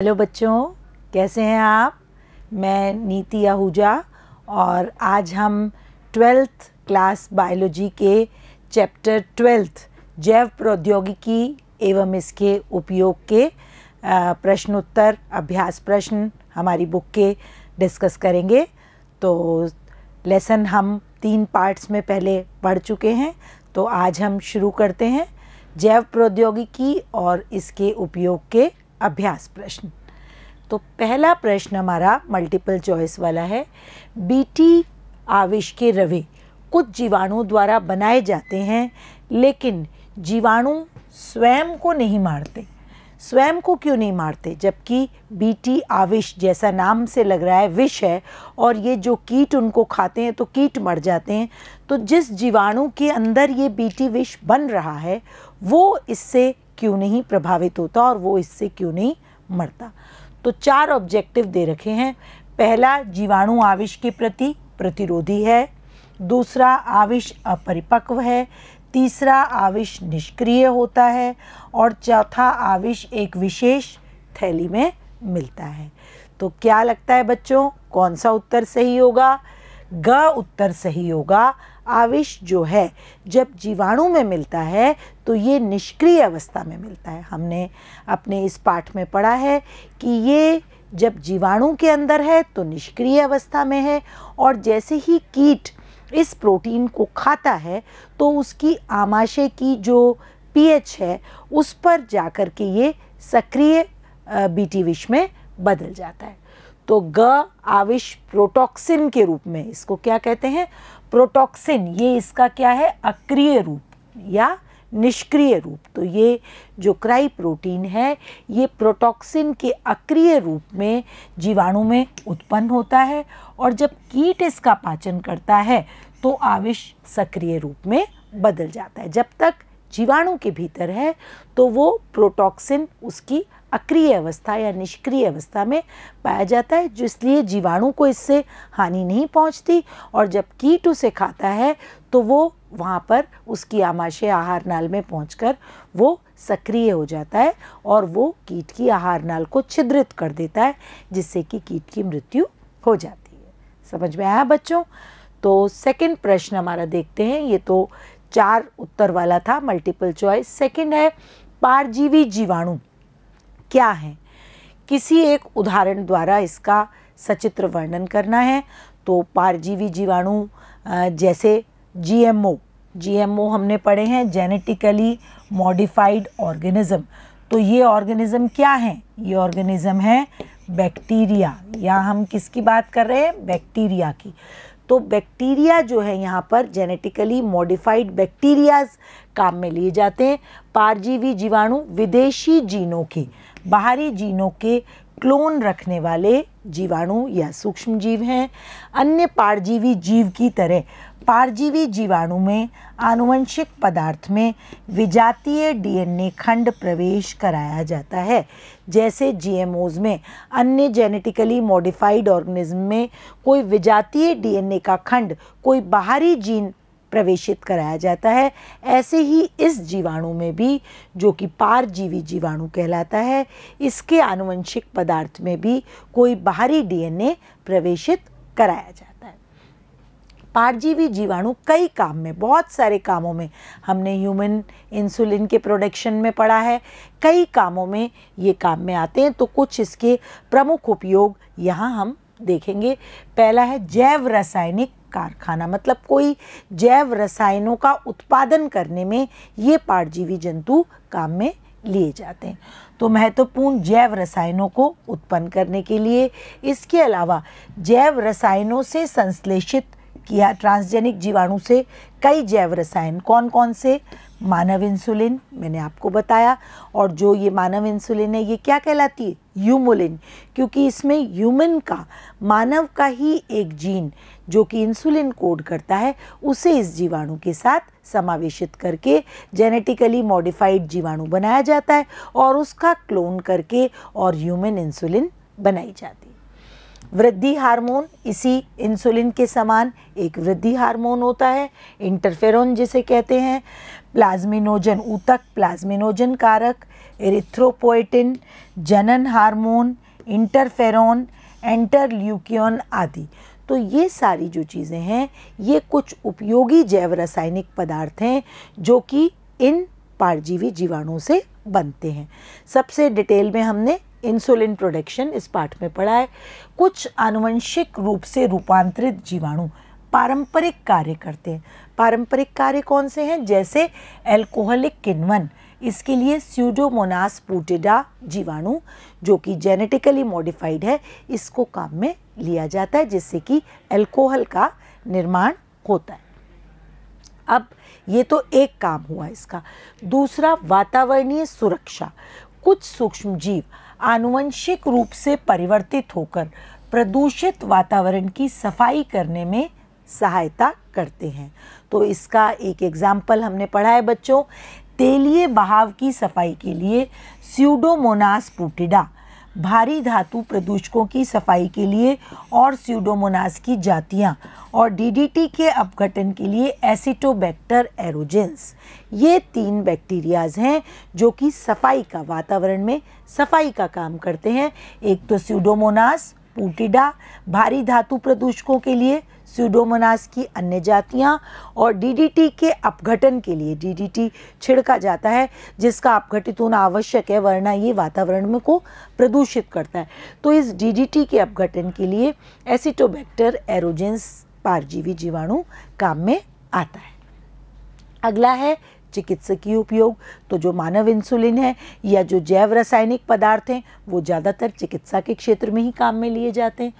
Hello बच्चों, कैसे हैं आप। मैं नीति आहूजा और आज हम 12th क्लास बायोलॉजी के चैप्टर 12 जैव प्रौद्योगिकी एवं इसके उपयोग के प्रश्नोत्तर अभ्यास प्रश्न हमारी बुक के डिस्कस करेंगे। तो लेसन हम 3 पार्ट्स में पहले पढ़ चुके हैं, तो आज हम शुरू करते हैं जैव प्रौद्योगिकी और इसके उपयोग के अभ्यास प्रश्न। तो पहला प्रश्न हमारा मल्टीपल चॉइस वाला है। बीटी आविश के रवे कुछ जीवाणु द्वारा बनाए जाते हैं, लेकिन जीवाणु स्वयं को नहीं मारते। स्वयं को क्यों नहीं मारते, जबकि बीटी आविश जैसा नाम से लग रहा है विष है और ये जो कीट उनको खाते हैं तो कीट मर जाते हैं। तो जिस जीवाणु के अंदर ये बीटी विष बन रहा है वो इससे क्यों नहीं प्रभावित होता और वो इससे क्यों नहीं मरता। तो 4 ऑब्जेक्टिव दे रखे हैं। पहला, जीवाणु आविश के प्रति प्रतिरोधी है। दूसरा, आविश अपरिपक्व है। तीसरा, आविश निष्क्रिय होता है। और चौथा, आविश एक विशेष थैली में मिलता है। तो क्या लगता है बच्चों, कौन सा उत्तर सही होगा? ग उत्तर सही होगा। आविश जो है जब जीवाणु में मिलता है तो ये निष्क्रिय अवस्था में मिलता है। हमने अपने इस पाठ में पढ़ा है कि ये जब जीवाणु के अंदर है तो निष्क्रिय अवस्था में है, और जैसे ही कीट इस प्रोटीन को खाता है तो उसकी आमाशय की जो पीएच है उस पर जाकर के ये सक्रिय बीटी विष में बदल जाता है। तो ग आविश प्रोटॉक्सिन के रूप में, इसको क्या कहते हैं? प्रोटॉक्सिन। ये इसका क्या है? अक्रिय रूप या निष्क्रिय रूप। तो ये जो क्राई प्रोटीन है ये प्रोटॉक्सिन के अक्रिय रूप में जीवाणु में उत्पन्न होता है, और जब कीट इसका पाचन करता है तो आविश सक्रिय रूप में बदल जाता है। जब तक जीवाणु के भीतर है तो वो प्रोटॉक्सिन उसकी अक्रिय अवस्था या निष्क्रिय अवस्था में पाया जाता है, जो इसलिए जीवाणु को इससे हानि नहीं पहुंचती। और जब कीट उसे खाता है तो वो वहाँ पर उसकी आमाशय आहार नाल में पहुंचकर वो सक्रिय हो जाता है और वो कीट की आहार नाल को छिद्रित कर देता है, जिससे कि कीट की मृत्यु हो जाती है। समझ में आया बच्चों? तो सेकंड प्रश्न हमारा देखते हैं। ये तो 4 उत्तर वाला था, मल्टीपल चॉइस। सेकंड है, पारजीवी जीवाणु क्या है? किसी एक उदाहरण द्वारा इसका सचित्र वर्णन करना है। तो पारजीवी जीवाणु जैसे जीएमओ हमने पढ़े हैं, जेनेटिकली मॉडिफाइड ऑर्गेनिज्म। तो ये ऑर्गेनिज्म क्या है? ये ऑर्गेनिज्म है बैक्टीरिया। यहाँ हम किसकी बात कर रहे हैं? बैक्टीरिया की। तो बैक्टीरिया जो है यहाँ पर जेनेटिकली मॉडिफाइड बैक्टीरियाज काम में लिए जाते हैं। पारजीवी जीवाणु विदेशी जीनों के, बाहरी जीनों के क्लोन रखने वाले जीवाणु या सूक्ष्म जीव हैं। अन्य पारजीवी जीव की तरह पारजीवी जीवाणु में आनुवंशिक पदार्थ में विजातीय डीएनए खंड प्रवेश कराया जाता है। जैसे जीएमओज में अन्य जेनेटिकली मॉडिफाइड ऑर्गेनिज्म में कोई विजातीय डीएनए का खंड कोई बाहरी जीन प्रवेशित कराया जाता है, ऐसे ही इस जीवाणु में भी, जो कि पारजीवी जीवाणु कहलाता है, इसके आनुवंशिक पदार्थ में भी कोई बाहरी डीएनए प्रवेशित कराया जाता है। पारजीवी जीवाणु कई काम में, बहुत सारे कामों में, हमने ह्यूमन इंसुलिन के प्रोडक्शन में पढ़ा है, कई कामों में ये काम में आते हैं। तो कुछ इसके प्रमुख उपयोग यहाँ हम देखेंगे। पहला है जैव रासायनिक कारखाना, मतलब कोई जैव रसायनों का उत्पादन करने में ये पारजीवी जंतु काम में लिए जाते हैं। तो महत्वपूर्ण जैव रसायनों को उत्पन्न करने के लिए, इसके अलावा जैव रसायनों से संश्लेषित किया ट्रांसजेनिक जीवाणु से कई जैव रसायन, कौन कौन से? मानव इंसुलिन मैंने आपको बताया, और जो ये मानव इंसुलिन है ये क्या कहलाती है? ह्यूमुलिन, क्योंकि इसमें ह्यूमन का, मानव का ही एक जीन जो कि इंसुलिन कोड करता है उसे इस जीवाणु के साथ समावेशित करके जेनेटिकली मॉडिफाइड जीवाणु बनाया जाता है और उसका क्लोन करके और ह्यूमन इंसुलिन बनाई जाती है। वृद्धि हार्मोन इसी इंसुलिन के समान एक वृद्धि हार्मोन होता है, इंटरफेरोन जिसे कहते हैं। प्लाज्मिनोजन ऊतक प्लाज्मिनोजन कारक, एरिथ्रोपोएटिन, जनन हार्मोन, इंटरफेरॉन, इंटरल्यूकियन आदि। तो ये सारी जो चीज़ें हैं ये कुछ उपयोगी जैव रासायनिक पदार्थ हैं जो कि इन परजीवी जीवाणुओं से बनते हैं। सबसे डिटेल में हमने इंसुलिन प्रोडक्शन इस पाठ में पढ़ा है। कुछ आनुवंशिक रूप से रूपांतरित जीवाणु पारंपरिक कार्य करते हैं। पारंपरिक कार्य कौन से हैं? जैसे एल्कोहलिक किण्वन, इसके लिए स्यूडोमोनास पुटिडा जीवाणु जो कि जेनेटिकली मॉडिफाइड है, इसको काम में लिया जाता है जिससे कि अल्कोहल का निर्माण होता है। अब ये तो एक काम हुआ इसका। दूसरा, वातावरणीय सुरक्षा। कुछ सूक्ष्म जीव आनुवंशिक रूप से परिवर्तित होकर प्रदूषित वातावरण की सफाई करने में सहायता करते हैं। तो इसका एक एग्जाम्पल हमने पढ़ा है बच्चों, तेलीय बहाव की सफाई के लिए स्यूडोमोनास पुटिडा, भारी धातु प्रदूषकों की सफाई के लिए और स्यूडोमोनास की जातियां, और डीडीटी के अपघटन के लिए एसिटोबैक्टर एरोजेंस। ये 3 बैक्टीरियाज हैं जो कि सफाई का, वातावरण में सफाई का काम करते हैं। एक तो स्यूडोमोनास पुटिडा, भारी धातु प्रदूषकों के लिए स्यूडोमोनास की अन्य जातियां, और डीडीटी के अपघटन के लिए डीडीटी छिड़का जाता है जिसका अपघटित होना आवश्यक है वरना ये वातावरण में को प्रदूषित करता है। तो इस डीडीटी के अपघटन के लिए एसिटोबैक्टर एरोजेंस परजीवी जीवाणु काम में आता है। अगला है चिकित्सकीय उपयोग। तो जो मानव इंसुलिन है या जो जैव रासायनिक पदार्थ हैं वो ज़्यादातर चिकित्सा के क्षेत्र में ही काम में लिए जाते हैं।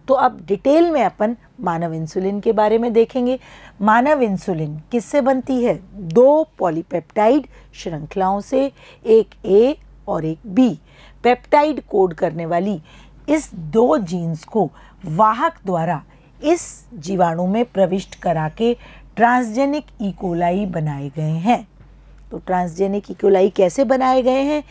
तो अब डिटेल में अपन मानव इंसुलिन के बारे में देखेंगे। मानव इंसुलिन किससे बनती है? 2 पॉलीपेप्टाइड श्रृंखलाओं से, एक ए और एक बी। पेप्टाइड कोड करने वाली इस 2 जीन्स को वाहक द्वारा इस जीवाणु में प्रविष्ट करा के ट्रांसजेनिक इकोलाई बनाए गए हैं। तो ट्रांसजेनिक इकोलाई कैसे बनाए गए हैं?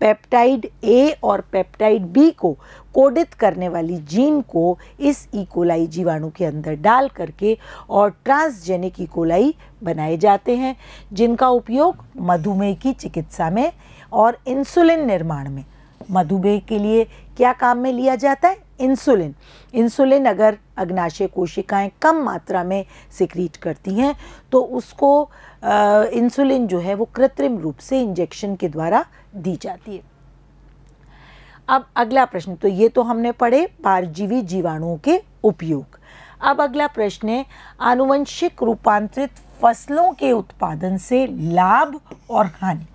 पेप्टाइड ए और पेप्टाइड बी को कोडित करने वाली जीन को इस इकोलाई जीवाणु के अंदर डाल करके और ट्रांसजेनिक इकोलाई बनाए जाते हैं जिनका उपयोग मधुमेह की चिकित्सा में और इंसुलिन निर्माण में। मधुमेह के लिए क्या काम में लिया जाता है? इंसुलिन। इंसुलिन अगर अग्नाशय कोशिकाएं कम मात्रा में सिक्रीट करती हैं तो उसको इंसुलिन जो है वो कृत्रिम रूप से इंजेक्शन के द्वारा दी जाती है। अब अगला प्रश्न, तो ये तो हमने पढ़े परजीवी जीवाणुओं के उपयोग। अब अगला प्रश्न है आनुवंशिक रूपांतरित फसलों के उत्पादन से लाभ और हानि।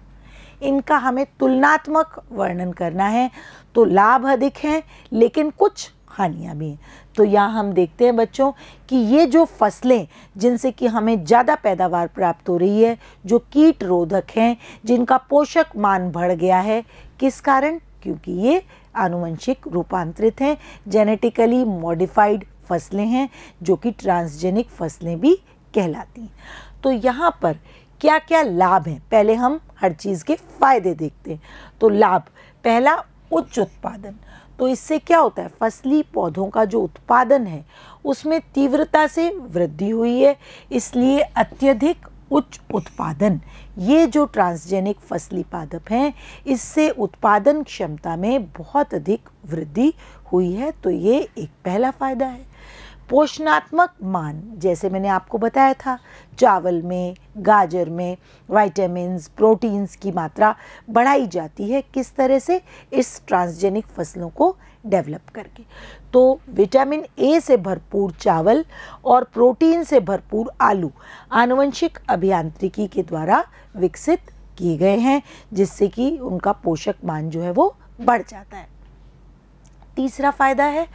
इनका हमें तुलनात्मक वर्णन करना है। तो लाभ अधिक हैं लेकिन कुछ हानियां भी हैं। तो यहाँ हम देखते हैं बच्चों कि ये जो फसलें जिनसे कि हमें ज़्यादा पैदावार प्राप्त हो रही है, जो कीट रोधक हैं, जिनका पोषक मान बढ़ गया है, किस कारण? क्योंकि ये आनुवंशिक रूपांतरित हैं, जेनेटिकली मॉडिफाइड फसलें हैं जो कि ट्रांसजेनिक फसलें भी कहलाती हैं। तो यहाँ पर क्या क्या लाभ हैं? पहले हम हर चीज़ के फायदे देखते हैं। तो लाभ, पहला उच्च उत्पादन। तो इससे क्या होता है? फसली पौधों का जो उत्पादन है उसमें तीव्रता से वृद्धि हुई है, इसलिए अत्यधिक उच्च उत्पादन। ये जो ट्रांसजेनिक फसली पादप हैं इससे उत्पादन क्षमता में बहुत अधिक वृद्धि हुई है। तो ये एक पहला फायदा है। पोषणात्मक मान, जैसे मैंने आपको बताया था, चावल में, गाजर में विटामिन्स, प्रोटीन्स की मात्रा बढ़ाई जाती है। किस तरह से? इस ट्रांसजेनिक फसलों को डेवलप करके। तो विटामिन ए से भरपूर चावल और प्रोटीन से भरपूर आलू आनुवंशिक अभियांत्रिकी के द्वारा विकसित किए गए हैं जिससे कि उनका पोषक मान जो है वो बढ़ जाता है। तीसरा फायदा है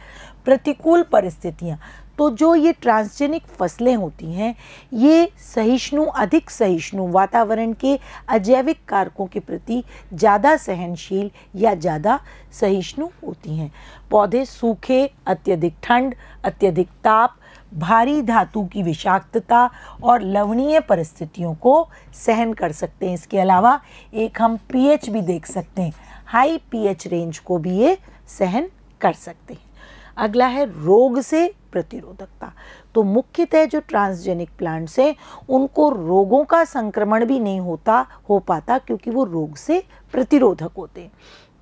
प्रतिकूल परिस्थितियाँ। तो जो ये ट्रांसजेनिक फसलें होती हैं ये सहिष्णु, अधिक सहिष्णु, वातावरण के अजैविक कारकों के प्रति ज़्यादा सहनशील या ज़्यादा सहिष्णु होती हैं। पौधे सूखे, अत्यधिक ठंड, अत्यधिक ताप, भारी धातु की विषाक्तता और लवणीय परिस्थितियों को सहन कर सकते हैं। इसके अलावा एक हम पीएच भी देख सकते हैं, हाई पीएच रेंज को भी ये सहन कर सकते हैं। अगला है रोग से प्रतिरोधकता। तो मुख्यतः जो ट्रांसजेनिक प्लांट्स हैं उनको रोगों का संक्रमण भी नहीं हो पाता क्योंकि वो रोग से प्रतिरोधक होते हैं।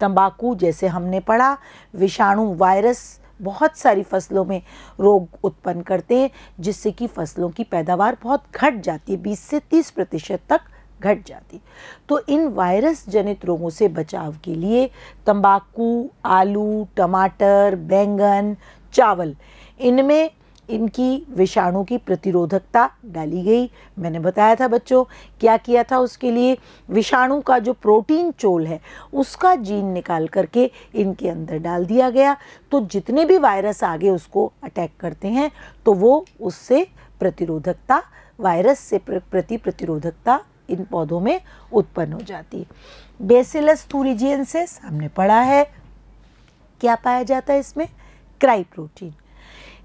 तंबाकू जैसे हमने पढ़ा, विषाणु वायरस बहुत सारी फसलों में रोग उत्पन्न करते हैं जिससे कि फसलों की पैदावार बहुत घट जाती है, 20 से 30% तक घट जाती। तो इन वायरस जनित रोगों से बचाव के लिए तंबाकू, आलू, टमाटर, बैंगन, चावल, इनमें इनकी विषाणु की प्रतिरोधकता डाली गई। मैंने बताया था बच्चों क्या किया था उसके लिए, विषाणु का जो प्रोटीन चोल है उसका जीन निकाल करके इनके अंदर डाल दिया गया। तो जितने भी वायरस आगे उसको अटैक करते हैं तो वो उससे प्रतिरोधकता, वायरस से प्रति प्रतिरोधकता इन पौधों में उत्पन्न हो जाती है। बेसिलस thuringiensis हमने पढ़ा है, क्या पाया जाता है इसमें, क्राई प्रोटीन।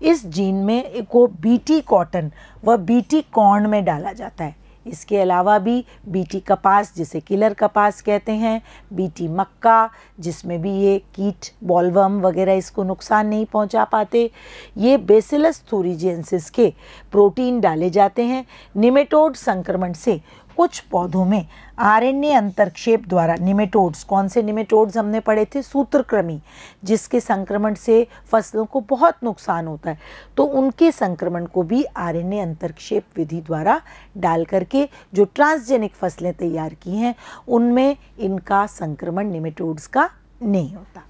इस जीन में को बीटी कॉटन व बीटी कॉर्न में डाला जाता है। इसके अलावा भी बीटी कपास जिसे किलर कपास कहते हैं, बीटी मक्का जिसमें भी ये कीट बॉलवर्म वगैरह इसको नुकसान नहीं पहुंचा पाते, ये बेसिलस thuringiensis के प्रोटीन डाले जाते हैं। निमेटोड संक्रमण से कुछ पौधों में आरएनए अंतरक्षेप द्वारा, निमेटोड्स, कौन से निमेटोड्स हमने पढ़े थे, सूत्रकृमि, जिसके संक्रमण से फसलों को बहुत नुकसान होता है, तो उनके संक्रमण को भी आरएनए अंतरक्षेप विधि द्वारा डाल करके जो ट्रांसजेनिक फसलें तैयार की हैं उनमें इनका संक्रमण निमेटोड्स का नहीं होता।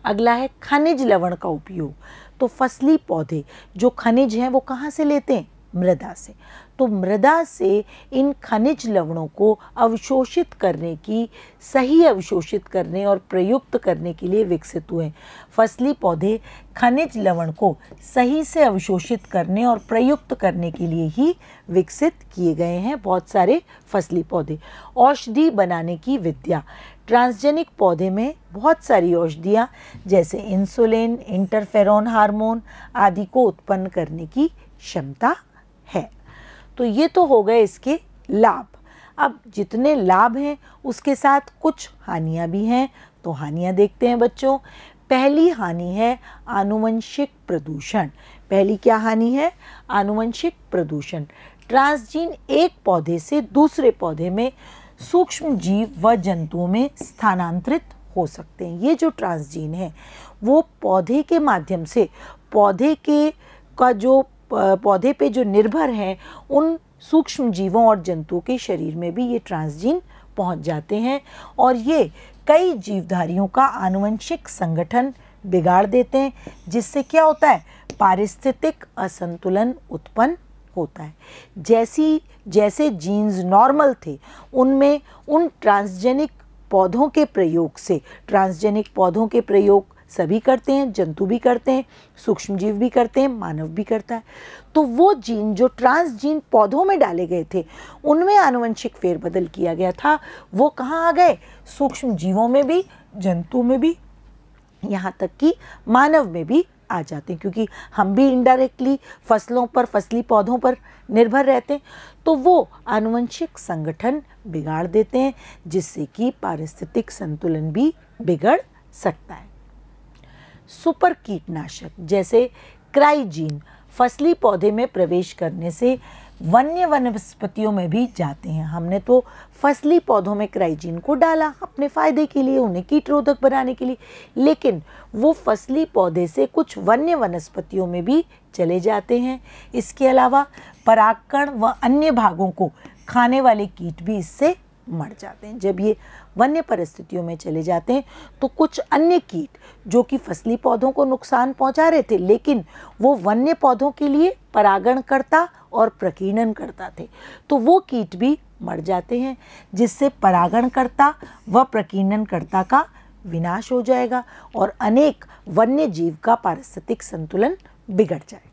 अगला है खनिज लवण का उपयोग। तो फसली पौधे जो खनिज हैं वो कहाँ से लेते हैं, मृदा से। तो मृदा से इन खनिज लवणों को अवशोषित करने की, सही अवशोषित करने और प्रयुक्त करने के लिए विकसित हुए। फसली पौधे खनिज लवण को सही से अवशोषित करने और प्रयुक्त करने के लिए ही विकसित किए गए हैं बहुत सारे फसली पौधे। औषधि बनाने की विद्या, ट्रांसजेनिक पौधे में बहुत सारी औषधियाँ जैसे इंसुलिन, इंटरफेरॉन हार्मोन आदि को उत्पन्न करने की क्षमता है। तो ये तो हो गए इसके लाभ। अब जितने लाभ हैं उसके साथ कुछ हानियां भी हैं, तो हानियां देखते हैं बच्चों। पहली हानि है आनुवंशिक प्रदूषण। पहली क्या हानि है, आनुवंशिक प्रदूषण। ट्रांसजीन एक पौधे से दूसरे पौधे में सूक्ष्म जीव व जंतुओं में स्थानांतरित हो सकते हैं। ये जो ट्रांसजीन है वो पौधे के माध्यम से पौधे पे जो निर्भर हैं उन सूक्ष्म जीवों और जंतुओं के शरीर में भी ये ट्रांसजीन पहुंच जाते हैं और ये कई जीवधारियों का आनुवंशिक संगठन बिगाड़ देते हैं, जिससे क्या होता है, पारिस्थितिक असंतुलन उत्पन्न होता है। जैसे जीन्स नॉर्मल थे उनमें उन ट्रांसजेनिक पौधों के प्रयोग से, ट्रांसजेनिक पौधों के प्रयोग सभी करते हैं, जंतु भी करते हैं, सूक्ष्मजीव भी करते हैं, मानव भी करता है। तो वो जीन जो ट्रांसजीन पौधों में डाले गए थे उनमें आनुवंशिक फेरबदल किया गया था, वो कहाँ आ गए, सूक्ष्म जीवों में भी, जंतु में भी, यहाँ तक कि मानव में भी आ जाते हैं, क्योंकि हम भी इनडायरेक्टली फसलों पर, फसली पौधों पर निर्भर रहते हैं। तो वो आनुवंशिक संगठन बिगाड़ देते हैं जिससे कि पारिस्थितिक संतुलन भी बिगड़ सकता है। सुपर कीटनाशक जैसे क्राइजीन फसली पौधे में प्रवेश करने से वन्य वनस्पतियों में भी जाते हैं। हमने तो फसली पौधों में क्राइजीन को डाला अपने फायदे के लिए, उन्हें कीटरोधक बनाने के लिए, लेकिन वो फसली पौधे से कुछ वन्य वनस्पतियों में भी चले जाते हैं। इसके अलावा परागकण व अन्य भागों को खाने वाले कीट भी इससे मर जाते हैं। जब ये वन्य परिस्थितियों में चले जाते हैं तो कुछ अन्य कीट जो कि फसली पौधों को नुकसान पहुंचा रहे थे, लेकिन वो वन्य पौधों के लिए परागणकर्ता और प्रकीर्णन करता थे, तो वो कीट भी मर जाते हैं, जिससे परागणकर्ता व प्रकीर्णनकर्ता का विनाश हो जाएगा और अनेक वन्य जीव का पारिस्थितिक संतुलन बिगड़ जाएगा।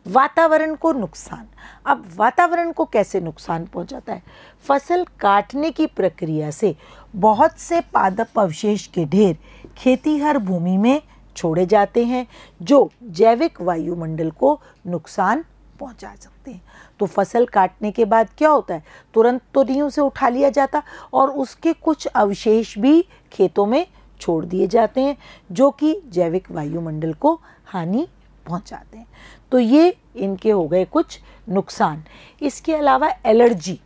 वातावरण को नुकसान। अब वातावरण को कैसे नुकसान पहुंचाता है, फसल काटने की प्रक्रिया से बहुत से पादप अवशेष के ढेर खेतीहर भूमि में छोड़े जाते हैं जो जैविक वायुमंडल को नुकसान पहुंचा सकते हैं। तो फसल काटने के बाद क्या होता है, तुरंत तो नहीं उसे उठा लिया जाता और उसके कुछ अवशेष भी खेतों में छोड़ दिए जाते हैं जो कि जैविक वायुमंडल को हानि पहुंचाते हैं। तो ये इनके हो गए कुछ नुकसान। इसके अलावा एलर्जी,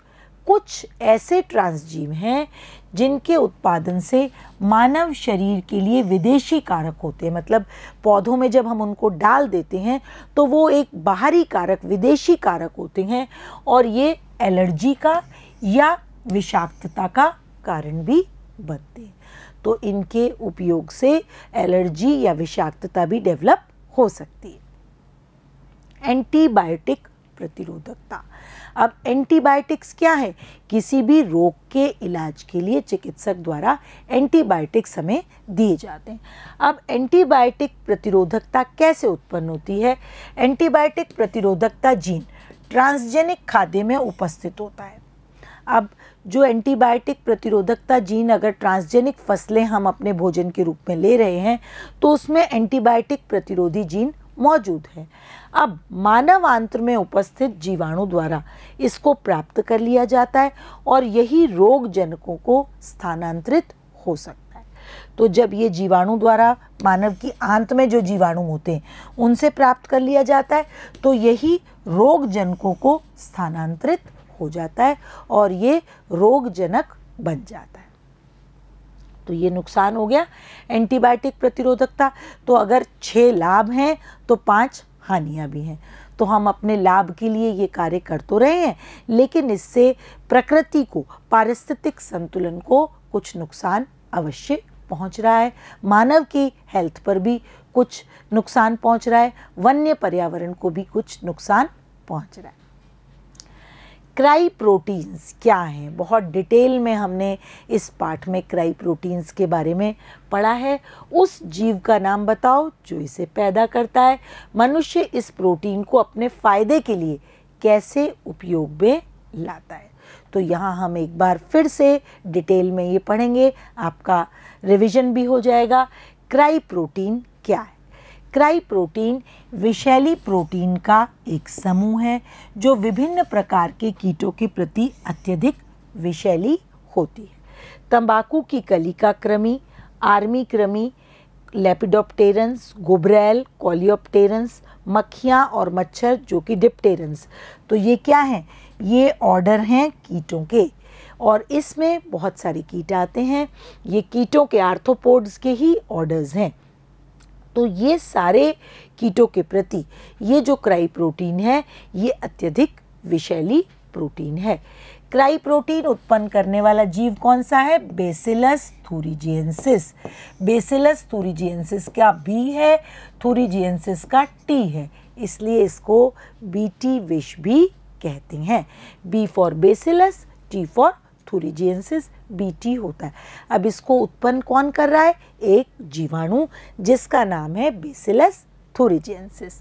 कुछ ऐसे ट्रांसजीव हैं जिनके उत्पादन से मानव शरीर के लिए विदेशी कारक होते हैं। मतलब पौधों में जब हम उनको डाल देते हैं तो वो एक बाहरी कारक, विदेशी कारक होते हैं और ये एलर्जी का या विषाक्तता का कारण भी बनते हैं। तो इनके उपयोग से एलर्जी या विषाक्तता भी डेवलप हो सकती है। एंटीबायोटिक प्रतिरोधकता। अब एंटीबायोटिक्स क्या है? किसी भी रोग के इलाज के लिए चिकित्सक द्वारा एंटीबायोटिक्स हमें दिए जाते हैं। अब एंटीबायोटिक प्रतिरोधकता कैसे उत्पन्न होती है? एंटीबायोटिक प्रतिरोधकता जीन ट्रांसजेनिक खाद्य में उपस्थित होता है। अब जो एंटीबायोटिक प्रतिरोधकता जीन, अगर ट्रांसजेनिक फसलें हम अपने भोजन के रूप में ले रहे हैं तो उसमें एंटीबायोटिक प्रतिरोधी जीन मौजूद है। अब मानव आंत्र में उपस्थित जीवाणु द्वारा इसको प्राप्त कर लिया जाता है और यही रोग जनकों को स्थानांतरित हो सकता है। तो जब ये जीवाणु द्वारा मानव की आंत में जो जीवाणु होते हैं उनसे प्राप्त कर लिया जाता है तो यही रोग जनकों को स्थानांतरित हो जाता है और ये रोगजनक बन जाता है। तो ये नुकसान हो गया एंटीबायोटिक प्रतिरोधकता। तो अगर 6 लाभ हैं तो 5 हानियां भी हैं। तो हम अपने लाभ के लिए ये कार्य कर तो रहे हैं, लेकिन इससे प्रकृति को, पारिस्थितिक संतुलन को कुछ नुकसान अवश्य पहुंच रहा है। मानव की हेल्थ पर भी कुछ नुकसान पहुंच रहा है, वन्य पर्यावरण को भी कुछ नुकसान पहुंच रहा है। क्राई प्रोटीन्स क्या हैं? बहुत डिटेल में हमने इस पाठ में क्राई प्रोटीन्स के बारे में पढ़ा है। उस जीव का नाम बताओ जो इसे पैदा करता है। मनुष्य इस प्रोटीन को अपने फायदे के लिए कैसे उपयोग में लाता है। तो यहाँ हम एक बार फिर से डिटेल में ये पढ़ेंगे, आपका रिवीजन भी हो जाएगा। क्राई प्रोटीन क्या है? क्राई प्रोटीन विषैली प्रोटीन का एक समूह है जो विभिन्न प्रकार के कीटों के प्रति अत्यधिक विषैली होती है। तंबाकू की कली का कृमि, आर्मी कृमि, लेपिडोप्टेरन्स, गुबरैल, कोलियोप्टेरन्स, मक्खियाँ और मच्छर जो कि डिप्टेरन्स। तो ये क्या हैं? ये ऑर्डर हैं कीटों के और इसमें बहुत सारे कीट आते हैं। ये कीटों के आर्थ्रोपोड्स के ही ऑर्डर्स हैं। तो ये सारे कीटों के प्रति ये जो क्राई प्रोटीन है ये अत्यधिक विषैली प्रोटीन है। क्राई प्रोटीन उत्पन्न करने वाला जीव कौन सा है? बेसिलस थूरिजिएंसिस। बेसिलस थूरिजिएंसिस का बी है, थूरिजिएंसिस का टी है, इसलिए इसको बीटी विष भी कहते हैं। B for bacillus, T for thuringiensis, BT होता है। अब इसको उत्पन्न कौन कर रहा है? एक जीवाणु जिसका नाम है बेसिलस थूरिजिएंसिस।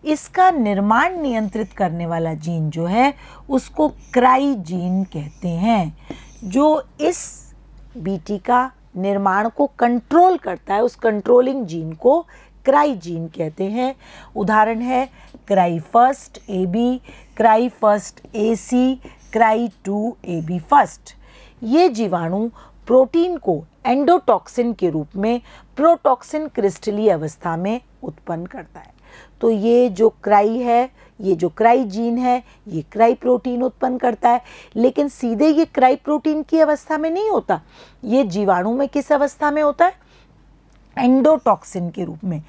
इसका निर्माण नियंत्रित करने वाला जीन जो है उसको क्राई जीन कहते हैं, जो इस बीटी का निर्माण को कंट्रोल करता है। उस कंट्रोलिंग जीन को क्राई जीन कहते हैं। उदाहरण है cry first AB, cry first AC, cry 2 AB first. ये जीवाणु प्रोटीन को एंडोटॉक्सिन के रूप में प्रोटॉक्सिन क्रिस्टलीय अवस्था में उत्पन्न करता है। तो ये जो क्राई है, ये जो क्राई जीन है, ये क्राई प्रोटीन उत्पन्न करता है, लेकिन सीधे ये क्राई प्रोटीन की अवस्था में नहीं होता। ये जीवाणु में किस अवस्था में होता है? एंडोटॉक्सिन के रूप में,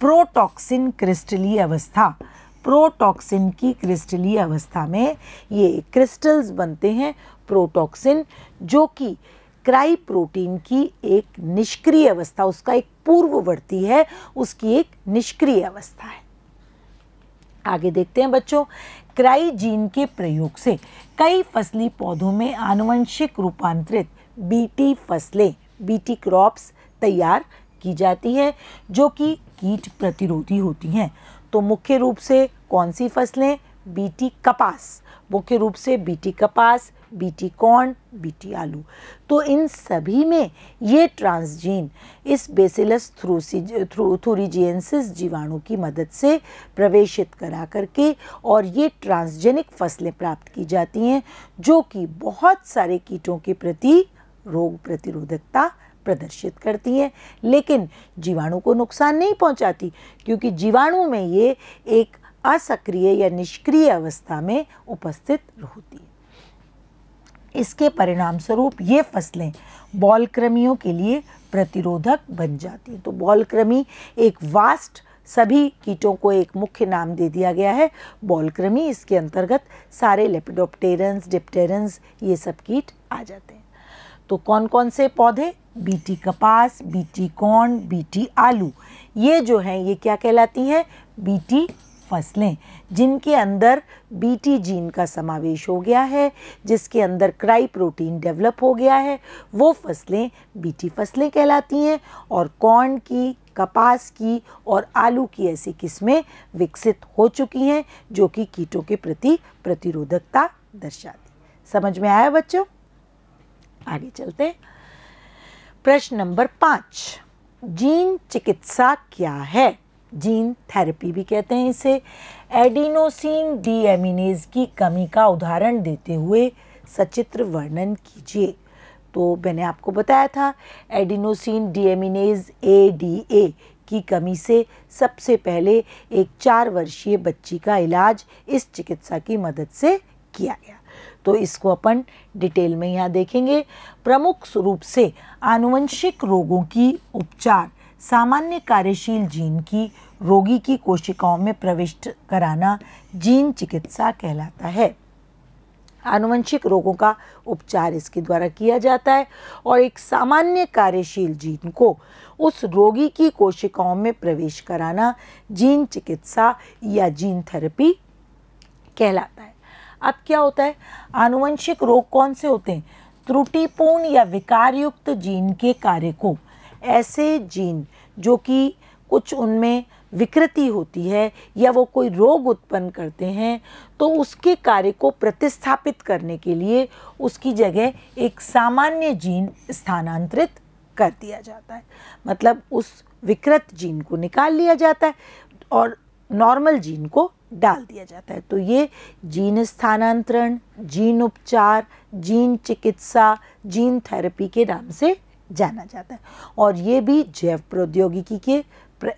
प्रोटॉक्सिन क्रिस्टलीय अवस्था। प्रोटॉक्सिन की क्रिस्टलीय अवस्था में ये क्रिस्टल्स बनते हैं प्रोटॉक्सिन, जो कि क्राई प्रोटीन की एक निष्क्रिय अवस्था, उसका एक पूर्ववर्ती है, उसकी एक निष्क्रिय अवस्था है। आगे देखते हैं बच्चों। क्राई जीन के प्रयोग से कई फसली पौधों में आनुवंशिक रूपांतरित बीटी फसलें, बीटी क्रॉप्स तैयार की जाती है जो कि कीट प्रतिरोधी होती हैं। तो मुख्य रूप से कौन सी फसलें? बीटी कपास, मुख्य रूप से बीटी कपास, बीटी कॉर्न, बीटी आलू। तो इन सभी में ये ट्रांसजीन इस बेसिलस थूरिजिएंसिस जीवाणु की मदद से प्रवेशित करा करके और ये ट्रांसजेनिक फसलें प्राप्त की जाती हैं जो कि बहुत सारे कीटों के प्रति रोग प्रतिरोधकता प्रदर्शित करती हैं, लेकिन जीवाणु को नुकसान नहीं पहुंचाती, क्योंकि जीवाणु में ये एक असक्रिय या निष्क्रिय अवस्था में उपस्थित होती है। इसके परिणाम स्वरूप ये फसलें बॉल कृमियों के लिए प्रतिरोधक बन जाती हैं। तो बॉल कृमि एक वास्ट, सभी कीटों को एक मुख्य नाम दे दिया गया है बॉल कृमि। इसके अंतर्गत सारे लेपिडोप्टेरन्स, डिप्टेरन्स, ये सब कीट आ जाते हैं। तो कौन कौन से पौधे? बीटी कपास, बीटी कॉर्न, बीटी आलू, ये जो हैं ये क्या कहलाती हैं? बीटी फसलें, जिनके अंदर बीटी जीन का समावेश हो गया है, जिसके अंदर क्राई प्रोटीन डेवलप हो गया है, वो फसलें बीटी फसलें कहलाती हैं। और कॉर्न की, कपास की और आलू की ऐसी किस्में विकसित हो चुकी हैं जो कि कीटों के प्रति प्रतिरोधकता दर्शाती। समझ में आया बच्चों? आगे चलते हैं। प्रश्न नंबर 5, जीन चिकित्सा क्या है? जीन थेरेपी भी कहते हैं इसे। एडिनोसिन डीएमिनेज की कमी का उदाहरण देते हुए सचित्र वर्णन कीजिए। तो मैंने आपको बताया था एडिनोसिन डीएमिनेज ADA की कमी से सबसे पहले एक 4 वर्षीय बच्ची का इलाज इस चिकित्सा की मदद से किया गया। तो इसको अपन डिटेल में यहाँ देखेंगे। प्रमुख रूप से आनुवंशिक रोगों की उपचार सामान्य कार्यशील जीन की रोगी की कोशिकाओं में प्रविष्ट कराना जीन चिकित्सा कहलाता है। आनुवंशिक रोगों का उपचार इसके द्वारा किया जाता है और एक सामान्य कार्यशील जीन को उस रोगी की कोशिकाओं में प्रवेश कराना जीन चिकित्सा या जीन थेरेपी कहलाता है। अब क्या होता है? आनुवंशिक रोग कौन से होते हैं? त्रुटिपूर्ण या विकारयुक्त जीन के कार्य को, ऐसे जीन जो कि कुछ उनमें विकृति होती है या वो कोई रोग उत्पन्न करते हैं, तो उसके कार्य को प्रतिस्थापित करने के लिए उसकी जगह एक सामान्य जीन स्थानांतरित कर दिया जाता है। मतलब उस विकृत जीन को निकाल लिया जाता है और नॉर्मल जीन को डाल दिया जाता है। तो ये जीन स्थानांतरण, जीन उपचार, जीन चिकित्सा, जीन थेरेपी के नाम से जाना जाता है और ये भी जैव प्रौद्योगिकी के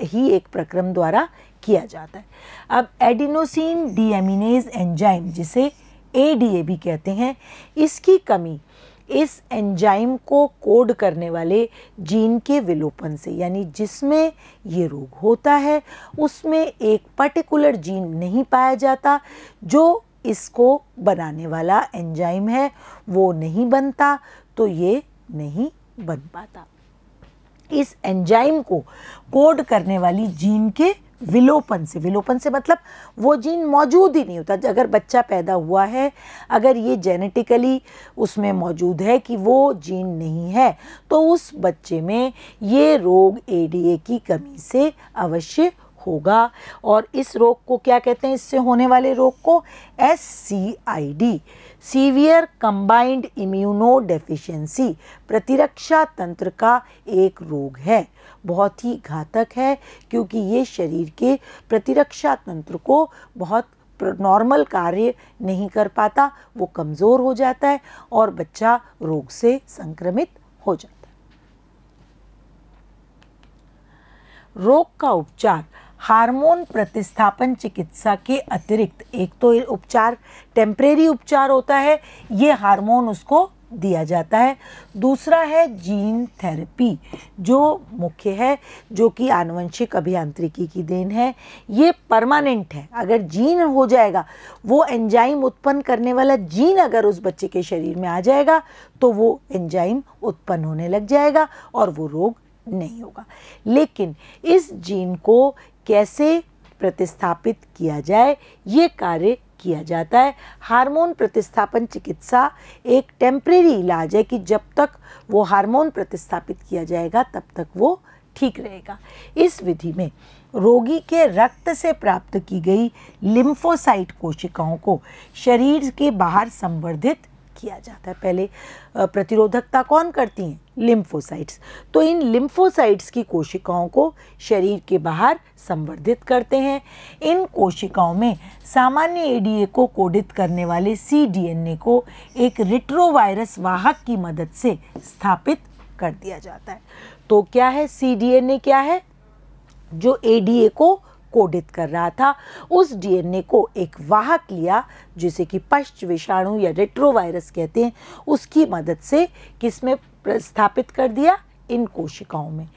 ही एक प्रक्रम द्वारा किया जाता है। अब एडिनोसिन डीएमिनेज एंजाइम, जिसे ADA भी कहते हैं, इसकी कमी इस एंजाइम को कोड करने वाले जीन के विलोपन से, यानी जिसमें ये रोग होता है उसमें एक पर्टिकुलर जीन नहीं पाया जाता जो इसको बनाने वाला एंजाइम है, वो नहीं बनता, तो ये नहीं बन पाता। इस एंजाइम को कोड करने वाली जीन के विलोपन से मतलब वो जीन मौजूद ही नहीं होता। अगर बच्चा पैदा हुआ है, अगर ये जेनेटिकली उसमें मौजूद है कि वो जीन नहीं है, तो उस बच्चे में ये रोग ADA की कमी से अवश्य होगा। और इस रोग को क्या कहते हैं? इससे होने वाले रोग को SCID, severe combined immuno deficiency, प्रतिरक्षा तंत्र का एक रोग है। बहुत ही घातक है क्योंकि ये शरीर के प्रतिरक्षा तंत्र को बहुत नॉर्मल कार्य नहीं कर पाता, वो कमज़ोर हो जाता है और बच्चा रोग से संक्रमित हो जाता है। रोग का उपचार हार्मोन प्रतिस्थापन चिकित्सा के अतिरिक्त, एक तो उपचार टेम्परेरी उपचार होता है, ये हार्मोन उसको दिया जाता है। दूसरा है जीन थेरेपी, जो मुख्य है, जो कि आनुवंशिक अभियांत्रिकी की देन है। ये परमानेंट है। अगर जीन हो जाएगा, वो एंजाइम उत्पन्न करने वाला जीन अगर उस बच्चे के शरीर में आ जाएगा तो वो एंजाइम उत्पन्न होने लग जाएगा और वो रोग नहीं होगा। लेकिन इस जीन को कैसे प्रतिस्थापित किया जाए, ये कार्य किया जाता है। हार्मोन प्रतिस्थापन चिकित्सा एक टेम्परेरी इलाज है कि जब तक वो हार्मोन प्रतिस्थापित किया जाएगा तब तक वो ठीक रहेगा। इस विधि में रोगी के रक्त से प्राप्त की गई लिम्फोसाइट कोशिकाओं को शरीर के बाहर संवर्धित किया जाता है। पहले प्रतिरोधकता कौन करती हैं? लिम्फोसाइट्स। तो इन लिम्फोसाइट्स की कोशिकाओं को शरीर के बाहर संवर्धित करते हैं। इन कोशिकाओं में सामान्य ADA को कोडित करने वाले cDNA को एक रिट्रोवायरस वाहक की मदद से स्थापित कर दिया जाता है। तो क्या है, cDNA क्या है, जो ADA को कोडित कर रहा था, उस DNA को एक वाहक लिया जिसे कि पश्च विषाणु या रेट्रोवायरस कहते हैं, उसकी मदद से किसमें स्थापित कर दिया, इन कोशिकाओं में।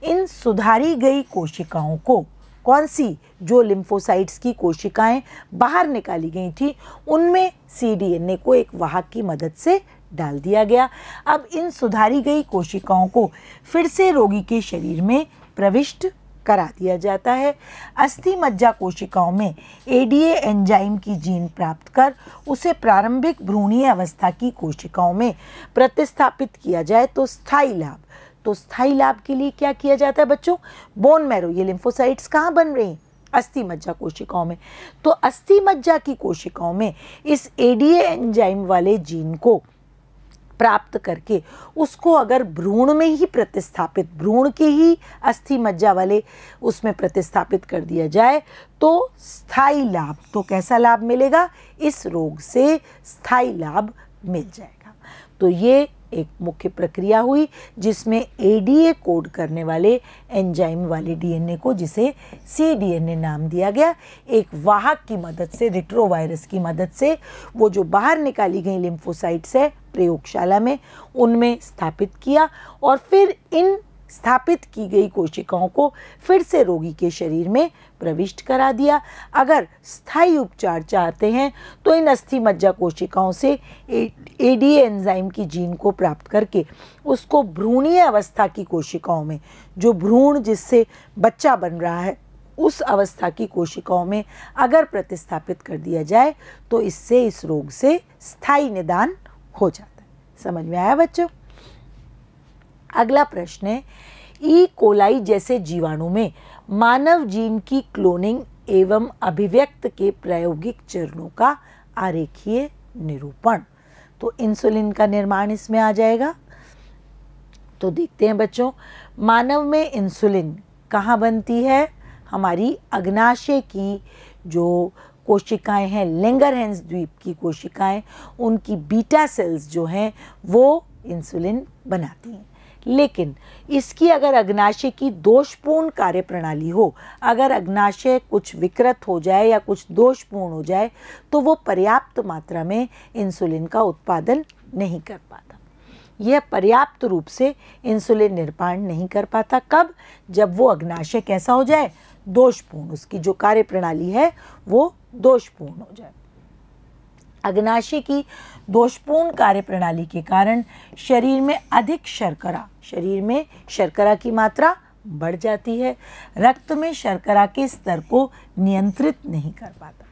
इन सुधारी गई कोशिकाओं को, कौन सी, जो लिम्फोसाइट्स की कोशिकाएं बाहर निकाली गई थी, उनमें cDNA को एक वाहक की मदद से डाल दिया गया। अब इन सुधारी गई कोशिकाओं को फिर से रोगी के शरीर में प्रविष्ट करा दिया जाता है। अस्थि मज्जा कोशिकाओं में ADA एंजाइम की जीन प्राप्त कर उसे प्रारंभिक भ्रूणीय अवस्था की कोशिकाओं में प्रतिस्थापित किया जाए तो स्थायी लाभ। तो स्थायी लाभ के लिए क्या किया जाता है बच्चों, बोन मैरो, ये लिम्फोसाइट्स कहाँ बन रही हैं, अस्थि मज्जा कोशिकाओं में। तो अस्थि मज्जा की कोशिकाओं में इस ADA एंजाइम वाले जीन को प्राप्त करके उसको अगर भ्रूण में ही प्रतिस्थापित, भ्रूण के ही अस्थि मज्जा वाले उसमें प्रतिस्थापित कर दिया जाए तो स्थायी लाभ, तो कैसा लाभ मिलेगा, इस रोग से स्थायी लाभ मिल जाएगा। तो ये एक मुख्य प्रक्रिया हुई जिसमें ADA कोड करने वाले एंजाइम वाले DNA को, जिसे cDNA नाम दिया गया, एक वाहक की मदद से, रेट्रोवायरस की मदद से, वो जो बाहर निकाली गई लिम्फोसाइट्स है प्रयोगशाला में, उनमें स्थापित किया और फिर इन स्थापित की गई कोशिकाओं को फिर से रोगी के शरीर में प्रविष्ट करा दिया। अगर स्थायी उपचार चाहते हैं तो इन अस्थि मज्जा कोशिकाओं से ADA एंजाइम की जीन को प्राप्त करके उसको भ्रूणीय अवस्था की कोशिकाओं में, जो भ्रूण जिससे बच्चा बन रहा है, उस अवस्था की कोशिकाओं में अगर प्रतिस्थापित कर दिया जाए तो इससे इस रोग से स्थायी निदान हो जाता है। समझ में आया बच्चों? अगला प्रश्न है, ई कोलाई जैसे जीवाणु में मानव जीन की क्लोनिंग एवं अभिव्यक्त के प्रायोगिक चरणों का आरेखीय निरूपण। तो इंसुलिन का निर्माण इसमें आ जाएगा। तो देखते हैं बच्चों, मानव में इंसुलिन कहाँ बनती है, हमारी अग्नाशय की जो कोशिकाएं हैं, लैंगरहैंस द्वीप की कोशिकाएं, उनकी बीटा सेल्स जो हैं वो इंसुलिन बनाती हैं। लेकिन इसकी अगर अग्नाशय की दोषपूर्ण कार्यप्रणाली हो, अगर अग्नाशय कुछ विकृत हो जाए या कुछ दोषपूर्ण हो जाए तो वो पर्याप्त मात्रा में इंसुलिन का उत्पादन नहीं कर पाता। यह पर्याप्त रूप से इंसुलिन निर्माण नहीं कर पाता। कब? जब वो अग्नाशय कैसा हो जाए, दोषपूर्ण, उसकी जो कार्यप्रणाली है वो दोषपूर्ण हो जाए। अग्नाशय की दोषपूर्ण कार्यप्रणाली के कारण शरीर में अधिक शर्करा, शरीर में शर्करा की मात्रा बढ़ जाती है, रक्त में शर्करा के स्तर को नियंत्रित नहीं कर पाता।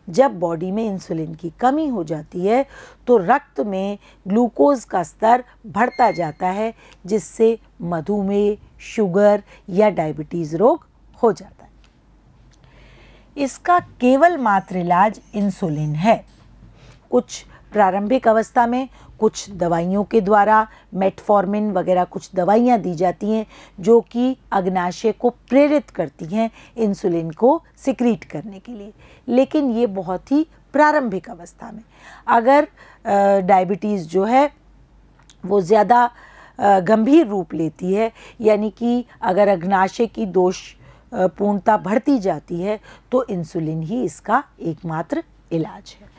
जब बॉडी में इंसुलिन की कमी हो जाती है तो रक्त में ग्लूकोज का स्तर बढ़ता जाता है, जिससे मधुमेह, शुगर या डायबिटीज़ रोग हो जाता है। इसका केवल मात्र इलाज इंसुलिन है। कुछ प्रारंभिक अवस्था में कुछ दवाइयों के द्वारा, मेटफॉर्मिन वगैरह कुछ दवाइयाँ दी जाती हैं जो कि अग्नाशय को प्रेरित करती हैं इंसुलिन को सिक्रीट करने के लिए, लेकिन ये बहुत ही प्रारंभिक अवस्था में। अगर डायबिटीज़ जो है वो ज़्यादा गंभीर रूप लेती है, यानी कि अगर अग्नाशय की दोष पूर्णता बढ़ती जाती है तो इंसुलिन ही इसका एकमात्र इलाज है।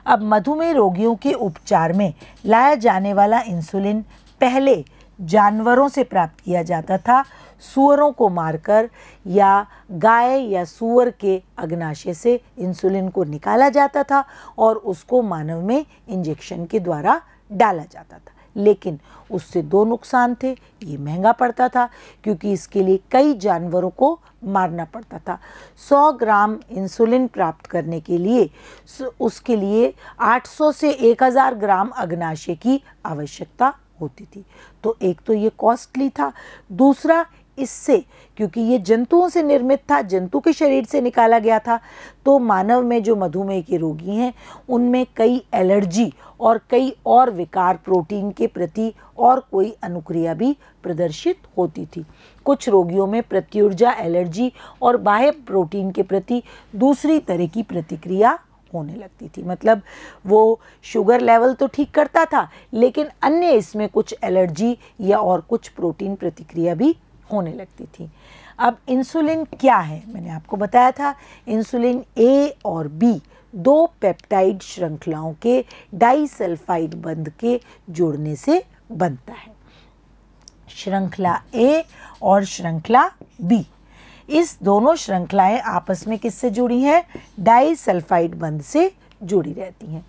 अब मधुमेह रोगियों के उपचार में लाया जाने वाला इंसुलिन पहले जानवरों से प्राप्त किया जाता था, सूअरों को मारकर या गाय या सूअर के अग्नाशय से इंसुलिन को निकाला जाता था और उसको मानव में इंजेक्शन के द्वारा डाला जाता था। लेकिन उससे दो नुकसान थे, ये महंगा पड़ता था क्योंकि इसके लिए कई जानवरों को मारना पड़ता था। 100 ग्राम इंसुलिन प्राप्त करने के लिए उसके लिए 800 से 1000 ग्राम अग्नाशय की आवश्यकता होती थी। तो एक तो ये कॉस्टली था, दूसरा इससे क्योंकि ये जंतुओं से निर्मित था, जंतु के शरीर से निकाला गया था, तो मानव में जो मधुमेह के रोगी हैं उनमें कई एलर्जी और कई और विकार, प्रोटीन के प्रति और कोई अनुक्रिया भी प्रदर्शित होती थी। कुछ रोगियों में प्रत्युर्जा, एलर्जी और बाह्य प्रोटीन के प्रति दूसरी तरह की प्रतिक्रिया होने लगती थी। मतलब वो शुगर लेवल तो ठीक करता था, लेकिन अन्य इसमें कुछ एलर्जी या और कुछ प्रोटीन प्रतिक्रिया भी होने लगती थी। अब इंसुलिन क्या है, मैंने आपको बताया था इंसुलिन ए और बी दो पेप्टाइड श्रृंखलाओं के डाइसल्फाइड बंध के जुड़ने से बनता है। श्रृंखला ए और श्रृंखला बी, इस दोनों श्रृंखलाएं आपस में किससे जुड़ी हैं? डाइसल्फाइड बंध से जुड़ी रहती हैं।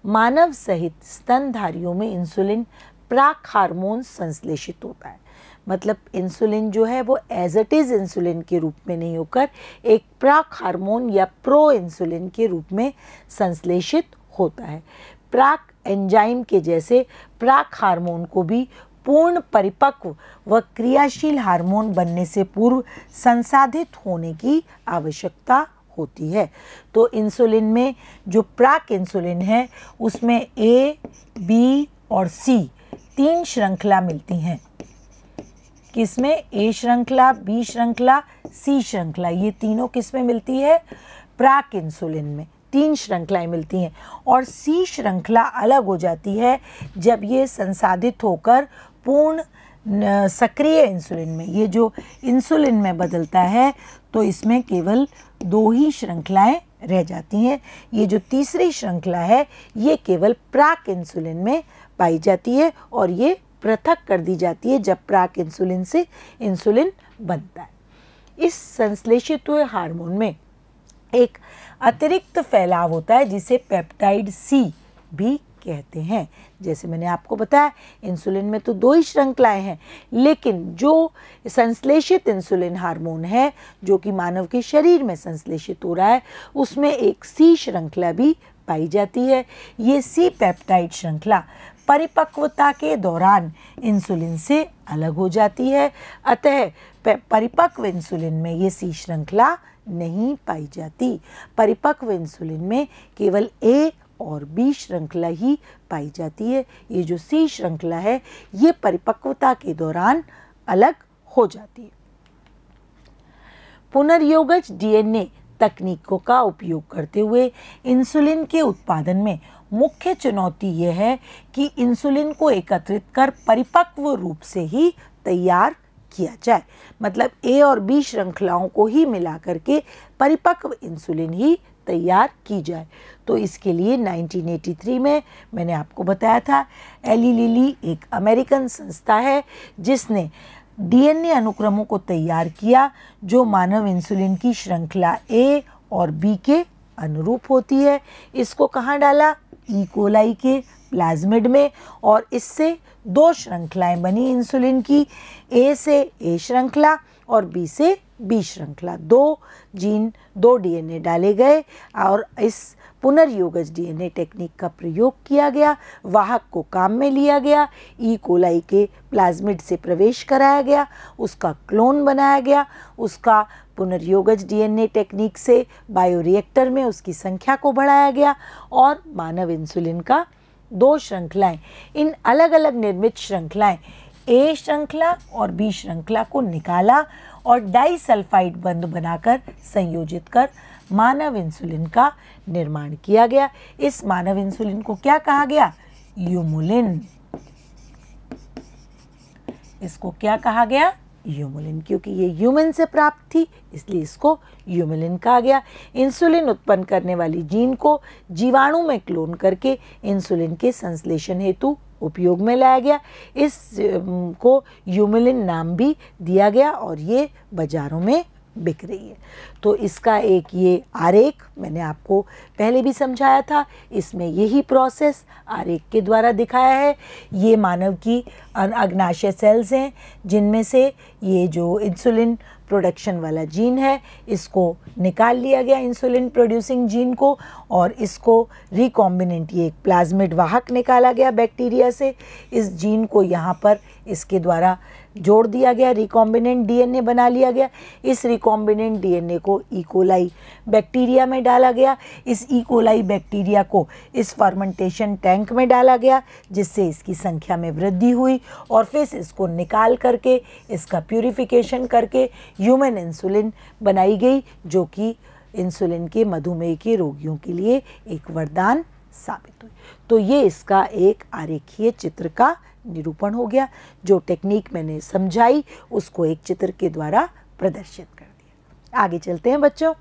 मानव सहित स्तनधारियों में इंसुलिन प्राक हार्मोन संश्लेषित होता है। मतलब इंसुलिन जो है वो एज इट इज़ इंसुलिन के रूप में नहीं होकर एक प्राक हार्मोन या प्रो इंसुलिन के रूप में संश्लेषित होता है। प्राक एंजाइम के जैसे प्राक हार्मोन को भी पूर्ण परिपक्व व क्रियाशील हार्मोन बनने से पूर्व संसाधित होने की आवश्यकता होती है। तो इंसुलिन में जो प्राक इंसुलिन है उसमें ए, बी और सी तीन श्रृंखला मिलती हैं। किसमें? ए श्रृंखला, बी श्रृंखला, सी श्रृंखला, ये तीनों किसमें मिलती है? प्राक इंसुलिन में तीन श्रृंखलाएं मिलती हैं। और सी श्रृंखला अलग हो जाती है जब ये संसाधित होकर पूर्ण सक्रिय इंसुलिन में, ये जो इंसुलिन में बदलता है, तो इसमें केवल दो ही श्रृंखलाएं रह जाती हैं। ये जो तीसरी श्रृंखला है ये केवल प्राक इंसुलिन में पाई जाती है और ये पृथक कर दी जाती है जब प्राक इंसुलिन से इंसुलिन बनता है। इस संश्लेषित हुए हार्मोन में एक अतिरिक्त फैलाव होता है जिसे पेप्टाइड सी भी कहते हैं। जैसे मैंने आपको बताया इंसुलिन में तो दो ही श्रृंखलाएं हैं, लेकिन जो संश्लेषित इंसुलिन हार्मोन है जो कि मानव के शरीर में संश्लेषित हो रहा है उसमें एक सी श्रृंखला भी पाई जाती है। ये सी पेप्टाइड श्रृंखला परिपक्वता के दौरान इंसुलिन से अलग हो जाती है, अतः परिपक्व इंसुलिन में ये सी श्रृंखला नहीं पाई जाती। परिपक्व इंसुलिन में केवल ए और बी श्रृंखला ही पाई जाती है। ये जो सी श्रृंखला है ये परिपक्वता के दौरान अलग हो जाती है। पुनर्योगज डीएनए तकनीकों का उपयोग करते हुए इंसुलिन के उत्पादन में मुख्य चुनौती यह है कि इंसुलिन को एकत्रित कर परिपक्व रूप से ही तैयार किया जाए। मतलब ए और बी श्रृंखलाओं को ही मिला करके परिपक्व इंसुलिन ही तैयार की जाए। तो इसके लिए 1983 में मैंने आपको बताया था एली लिली एक अमेरिकन संस्था है जिसने डीएनए अनुक्रमों को तैयार किया जो मानव इंसुलिन की श्रृंखला ए और बी के अनुरूप होती है। इसको कहाँ डाला? ई कोलाई के प्लाज्मिड में, और इससे दो श्रृंखलाएं बनी इंसुलिन की, ए से ए श्रृंखला और बी से बी श्रृंखला। दो जीन, दो डीएनए डाले गए और इस पुनर्योगज डीएनए टेक्निक का प्रयोग किया गया। वाहक को काम में लिया गया, ई कोलाई के प्लाज्मिड से प्रवेश कराया गया, उसका क्लोन बनाया गया, उसका पुनर्योगज डीएनए टेक्निक से बायोरिएक्टर में उसकी संख्या को बढ़ाया गया और मानव इंसुलिन का दो श्रृंखलाएं, इन अलग अलग निर्मित श्रृंखलाएं ए श्रृंखला और बी श्रृंखला को निकाला और डाइसल्फाइड बंध बनाकर संयोजित कर मानव इंसुलिन का निर्माण किया गया। इस मानव इंसुलिन को क्या कहा गया? यूमुलिन। इसको क्या कहा गया? यूमुलिन, क्योंकि ये ह्यूमन से प्राप्त थी इसलिए इसको यूमुलिन कहा गया। इंसुलिन उत्पन्न करने वाली जीन को जीवाणु में क्लोन करके इंसुलिन के संश्लेषण हेतु उपयोग में लाया गया। इस को यूमुलिन नाम भी दिया गया और ये बाज़ारों में बिक रही है। तो इसका एक ये आरेख मैंने आपको पहले भी समझाया था, इसमें यही प्रोसेस आरेख के द्वारा दिखाया है। ये मानव की अग्नाशय सेल्स हैं जिनमें से ये जो इंसुलिन प्रोडक्शन वाला जीन है इसको निकाल लिया गया, इंसुलिन प्रोड्यूसिंग जीन को, और इसको रिकॉम्बिनेंट, ये एक प्लाज्मिड वाहक निकाला गया बैक्टीरिया से। इस जीन को यहाँ पर इसके द्वारा जोड़ दिया गया, रिकॉम्बिनेंट डीएनए बना लिया गया। इस रिकॉम्बिनेंट डीएनए को ई कोलाई बैक्टीरिया में डाला गया। इस ई कोलाई बैक्टीरिया को इस फर्मेंटेशन टैंक में डाला गया जिससे इसकी संख्या में वृद्धि हुई और फिर इसको निकाल करके इसका प्यूरिफिकेशन करके ह्यूमन इंसुलिन बनाई गई जो कि इंसुलिन के मधुमेह के रोगियों के लिए एक वरदान साबित हुई। तो ये इसका एक आरेखीय चित्र का निरूपण हो गया। जो टेक्निक मैंने समझाई उसको एक चित्र के द्वारा प्रदर्शित कर दिया। आगे चलते हैं बच्चों।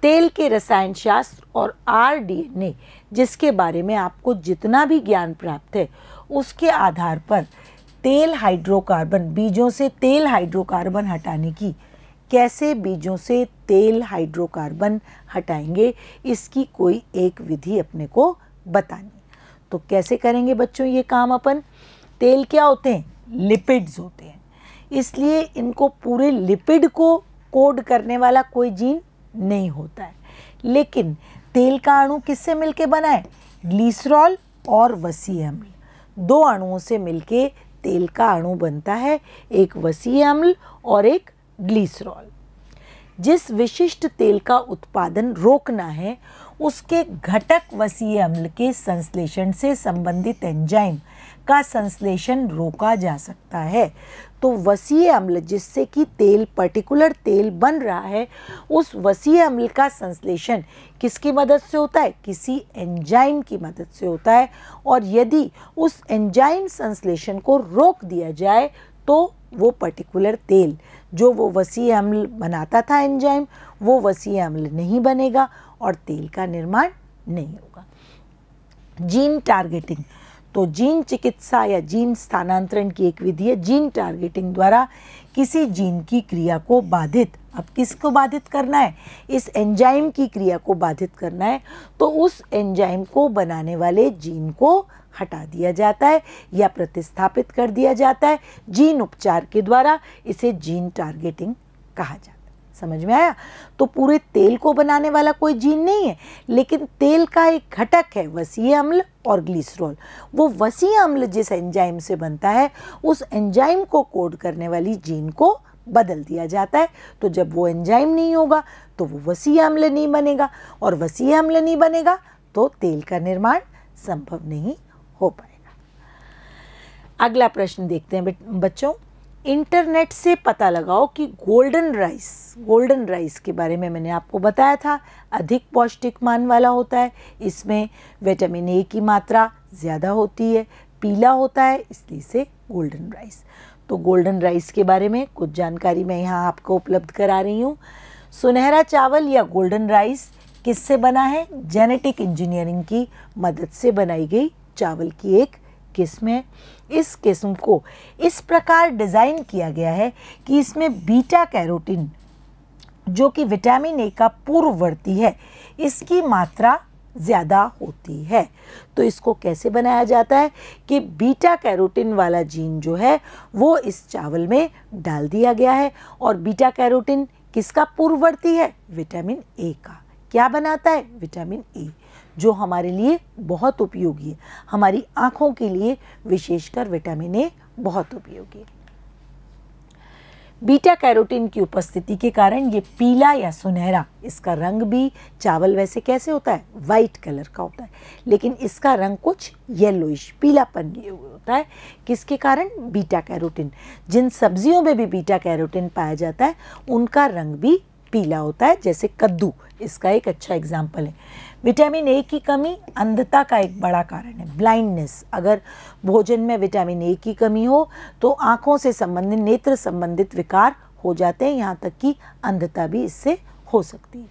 तेल के रसायन शास्त्र और RDNA जिसके बारे में आपको जितना भी ज्ञान प्राप्त है उसके आधार पर तेल हाइड्रोकार्बन, बीजों से तेल हाइड्रोकार्बन हटाने की, कैसे बीजों से तेल हाइड्रोकार्बन हटाएंगे इसकी कोई एक विधि अपने को बतानी। तो कैसे करेंगे बच्चों ये काम अपन? तेल क्या होते हैं? लिपिड्स होते हैं, इसलिए इनको पूरे लिपिड को कोड करने वाला कोई जीन नहीं होता है। लेकिन तेल का अणु किससे मिलके बना है? ग्लिसरॉल और वसीय अम्ल, दो अणुओं से मिलके तेल का अणु बनता है, एक वसीय अम्ल और एक ग्लिसरॉल। जिस विशिष्ट तेल का उत्पादन रोकना है उसके घटक वसीय अम्ल के संश्लेषण से संबंधित एंजाइम का संश्लेषण रोका जा सकता है। तो वसीय अम्ल जिससे कि तेल, पर्टिकुलर तेल बन रहा है, उस वसीय अम्ल का संश्लेषण किसकी मदद से होता है? किसी एंजाइम की मदद से होता है। और यदि उस एंजाइम संश्लेषण को रोक दिया जाए तो वो पर्टिकुलर तेल जो वो वसीय अम्ल बनाता था एंजाइम, वो वसीय अम्ल नहीं बनेगा और तेल का निर्माण नहीं होगा। जीन टारगेटिंग, तो जीन चिकित्सा या जीन स्थानांतरण की एक विधि है। जीन टारगेटिंग द्वारा किसी जीन की क्रिया को बाधित, अब किसको बाधित करना है? इस एंजाइम की क्रिया को बाधित करना है, तो उस एंजाइम को बनाने वाले जीन को हटा दिया जाता है या प्रतिस्थापित कर दिया जाता है जीन उपचार के द्वारा। इसे जीन टारगेटिंग कहा जाता है। समझ में आया? तो पूरे तेल को बनाने वाला कोई जीन नहीं है, लेकिन तेल का एक घटक है वसीय अम्ल और ग्लिसरॉल। वो वसीय अम्ल जिस एंजाइम से बनता है उस एंजाइम को कोड करने वाली जीन को बदल दिया जाता है। तो जब वो एंजाइम नहीं होगा तो वो वसीय अम्ल नहीं बनेगा, और वसीय अम्ल नहीं बनेगा तो तेल का निर्माण संभव नहीं हो पाएगा। अगला प्रश्न देखते हैं बच्चों। इंटरनेट से पता लगाओ कि गोल्डन राइस के बारे में मैंने आपको बताया था, अधिक पौष्टिक मान वाला होता है। इसमें विटामिन ए की मात्रा ज़्यादा होती है, पीला होता है, इसलिए इसे गोल्डन राइस। तो गोल्डन राइस के बारे में कुछ जानकारी मैं यहाँ आपको उपलब्ध करा रही हूँ। सुनहरा चावल या गोल्डन राइस किससे बना है? जेनेटिक इंजीनियरिंग की मदद से बनाई गई चावल की एक किस्म है। इस किस्म को इस प्रकार डिज़ाइन किया गया है कि इसमें बीटा कैरोटीन जो कि विटामिन ए का पूर्ववर्ती है, इसकी मात्रा ज़्यादा होती है। तो इसको कैसे बनाया जाता है कि बीटा कैरोटीन वाला जीन जो है वो इस चावल में डाल दिया गया है, और बीटा कैरोटीन किसका पूर्ववर्ती है? विटामिन ए का। क्या बनाता है? विटामिन ए, जो हमारे लिए बहुत उपयोगी है। हमारी आँखों के लिए विशेषकर विटामिन ए बहुत उपयोगी है। बीटा कैरोटीन की उपस्थिति के कारण ये पीला या सुनहरा, इसका रंग भी, चावल वैसे कैसे होता है? वाइट कलर का होता है, लेकिन इसका रंग कुछ येलोइश, पीलापन लिए हुए होता है। किसके कारण? Beta carotene. जिन सब्जियों में भी बीटा कैरोटीन पाया जाता है उनका रंग भी पीला होता है, जैसे कद्दू इसका एक अच्छा एग्जाम्पल है। विटामिन ए की कमी अंधता का एक बड़ा कारण है, ब्लाइंडनेस। अगर भोजन में विटामिन ए की कमी हो तो आँखों से संबंधित, नेत्र संबंधित विकार हो जाते हैं, यहाँ तक कि अंधता भी इससे हो सकती है।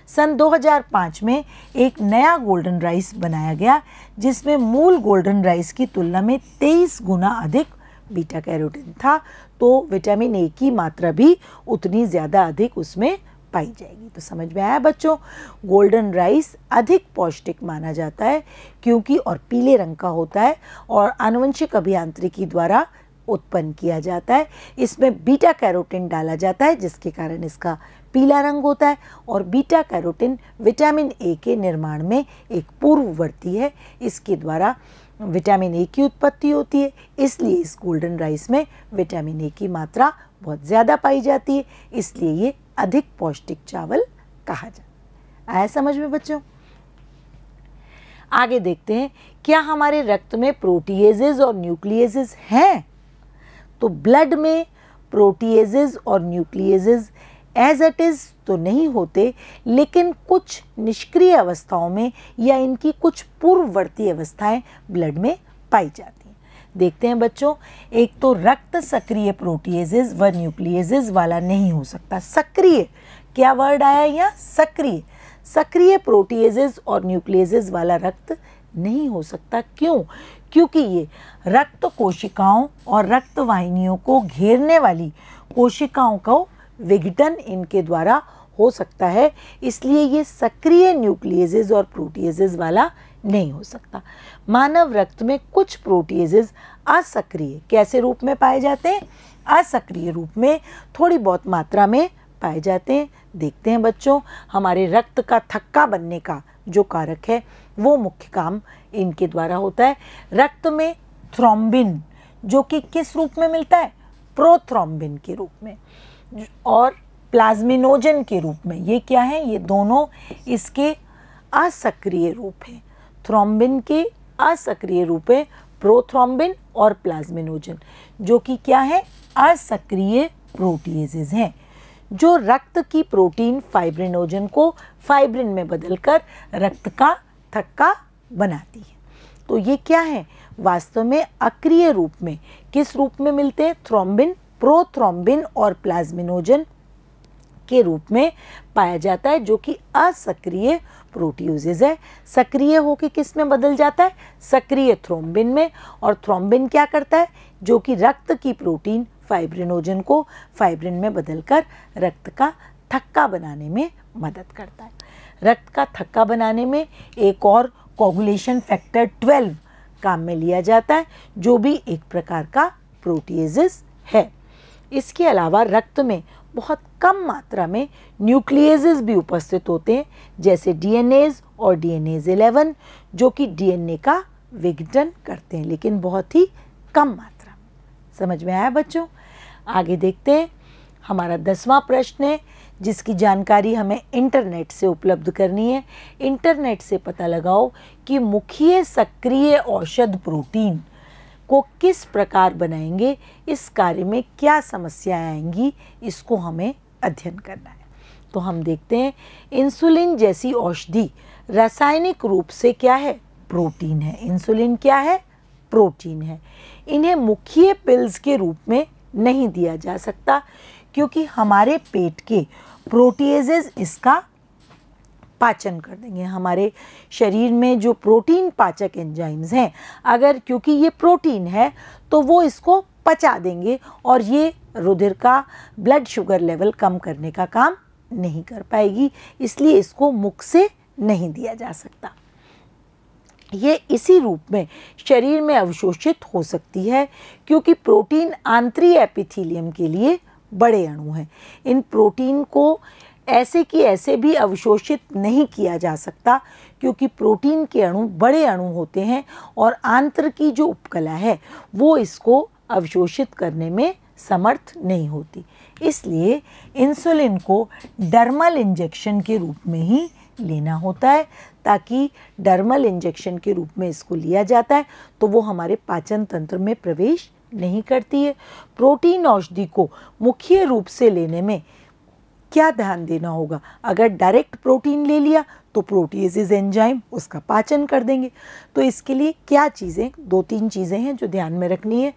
सन 2005 में एक नया गोल्डन राइस बनाया गया जिसमें मूल गोल्डन राइस की तुलना में 23 गुना अधिक बीटा कैरोटीन था, तो विटामिन ए की मात्रा भी उतनी ज़्यादा अधिक उसमें पाई जाएगी। तो समझ में आया बच्चों? गोल्डन राइस अधिक पौष्टिक माना जाता है क्योंकि, और पीले रंग का होता है और आनुवंशिक अभियांत्रिकी द्वारा उत्पन्न किया जाता है। इसमें बीटा कैरोटीन डाला जाता है जिसके कारण इसका पीला रंग होता है, और बीटा कैरोटीन विटामिन ए के निर्माण में एक पूर्ववर्ती है। इसके द्वारा विटामिन ए की उत्पत्ति होती है, इसलिए इस गोल्डन राइस में विटामिन ए की मात्रा बहुत ज़्यादा पाई जाती है, इसलिए ये अधिक पौष्टिक चावल कहा जाता है। आया समझ में बच्चों? आगे देखते हैं, क्या हमारे रक्त में प्रोटीएजेज और न्यूक्लिएजेज हैं? तो ब्लड में प्रोटीएजेज और न्यूक्लिएजेज एज इट इज़ तो नहीं होते, लेकिन कुछ निष्क्रिय अवस्थाओं में या इनकी कुछ पूर्ववर्ती अवस्थाएं ब्लड में पाई जाती हैं। देखते हैं बच्चों, एक तो रक्त सक्रिय प्रोटीएजेस व न्यूक्लिएजेस वाला नहीं हो सकता। सक्रिय, क्या वर्ड आया यहाँ? सक्रिय। सक्रिय प्रोटीएजेस और न्यूक्लिएजेस वाला रक्त नहीं हो सकता। क्यों? क्योंकि ये रक्त कोशिकाओं और रक्त वाहिनियों को घेरने वाली कोशिकाओं का विघटन इनके द्वारा हो सकता है, इसलिए ये सक्रिय न्यूक्लिएजेस और प्रोटीएजेस वाला नहीं हो सकता। मानव रक्त में कुछ प्रोटीएजेस असक्रिय कैसे रूप में पाए जाते हैं? असक्रिय रूप में थोड़ी बहुत मात्रा में पाए जाते हैं। देखते हैं बच्चों, हमारे रक्त का थक्का बनने का जो कारक है वो मुख्य काम इनके द्वारा होता है। रक्त में थ्रोम्बिन जो कि किस रूप में मिलता है? प्रोथ्रोम्बिन के रूप में, और प्लाज्मिनोजन के रूप में। ये क्या है? ये दोनों इसके असक्रिय रूप हैं। थ्रोम्बिन के असक्रिय रूप है प्रोथ्रोम्बिन और प्लाज्मिनोजन, जो कि क्या है? असक्रिय प्रोटीएजेस हैं, जो रक्त की प्रोटीन फाइब्रिनोजन को फाइब्रिन में बदलकर रक्त का थक्का बनाती है। तो ये क्या है? वास्तव में अक्रिय रूप में किस रूप में मिलते हैं? थ्रोम्बिन, प्रोथ्रोम्बिन और प्लाज्मिनोजन के रूप में पाया जाता है, जो कि असक्रिय प्रोटीएजेस है। सक्रिय होकर किस में बदल जाता है? सक्रिय थ्रोम्बिन में। और थ्रोम्बिन क्या करता है? जो कि रक्त की प्रोटीन फाइब्रिनोजन को फाइब्रिन में बदलकर रक्त का थक्का बनाने में मदद करता है। रक्त का थक्का बनाने में एक और कोगुलेशन फैक्टर 12 काम में लिया जाता है, जो भी एक प्रकार का प्रोटीएजेस है। इसके अलावा रक्त में बहुत कम मात्रा में न्यूक्लिएजेस भी उपस्थित होते हैं, जैसे डीएनएज और डीएनएज 11, जो कि डीएनए का विघटन करते हैं, लेकिन बहुत ही कम मात्रा में। समझ में आया बच्चों? आगे देखते हैं। हमारा 10वां प्रश्न है, जिसकी जानकारी हमें इंटरनेट से उपलब्ध करनी है। इंटरनेट से पता लगाओ कि मुख्य सक्रिय औषध प्रोटीन को किस प्रकार बनाएंगे, इस कार्य में क्या समस्याएं आएंगी, इसको हमें अध्ययन करना है। तो हम देखते हैं, इंसुलिन जैसी औषधि रासायनिक रूप से क्या है? प्रोटीन है। इंसुलिन क्या है? प्रोटीन है। इन्हें मुख्य पिल्स के रूप में नहीं दिया जा सकता, क्योंकि हमारे पेट के प्रोटीएजेस इसका पाचन कर देंगे। हमारे शरीर में जो प्रोटीन पाचक एंजाइम्स हैं, अगर क्योंकि ये प्रोटीन है तो वो इसको पचा देंगे, और ये रुधिर का ब्लड शुगर लेवल कम करने का काम नहीं कर पाएगी, इसलिए इसको मुख से नहीं दिया जा सकता। ये इसी रूप में शरीर में अवशोषित हो सकती है, क्योंकि प्रोटीन आंतरिक एपिथेलियम के लिए बड़े अणु हैं। इन प्रोटीन को ऐसे कि ऐसे भी अवशोषित नहीं किया जा सकता, क्योंकि प्रोटीन के अणु बड़े अणु होते हैं और आंत्र की जो उपकला है वो इसको अवशोषित करने में समर्थ नहीं होती। इसलिए इंसुलिन को डर्मल इंजेक्शन के रूप में ही लेना होता है, ताकि डर्मल इंजेक्शन के रूप में इसको लिया जाता है तो वो हमारे पाचन तंत्र में प्रवेश नहीं करती है। प्रोटीन औषधि को मुख्य रूप से लेने में क्या ध्यान देना होगा? अगर डायरेक्ट प्रोटीन ले लिया तो प्रोटीएजेस एंजाइम उसका पाचन कर देंगे। तो इसके लिए क्या चीज़ें, 2-3 चीज़ें हैं जो ध्यान में रखनी है।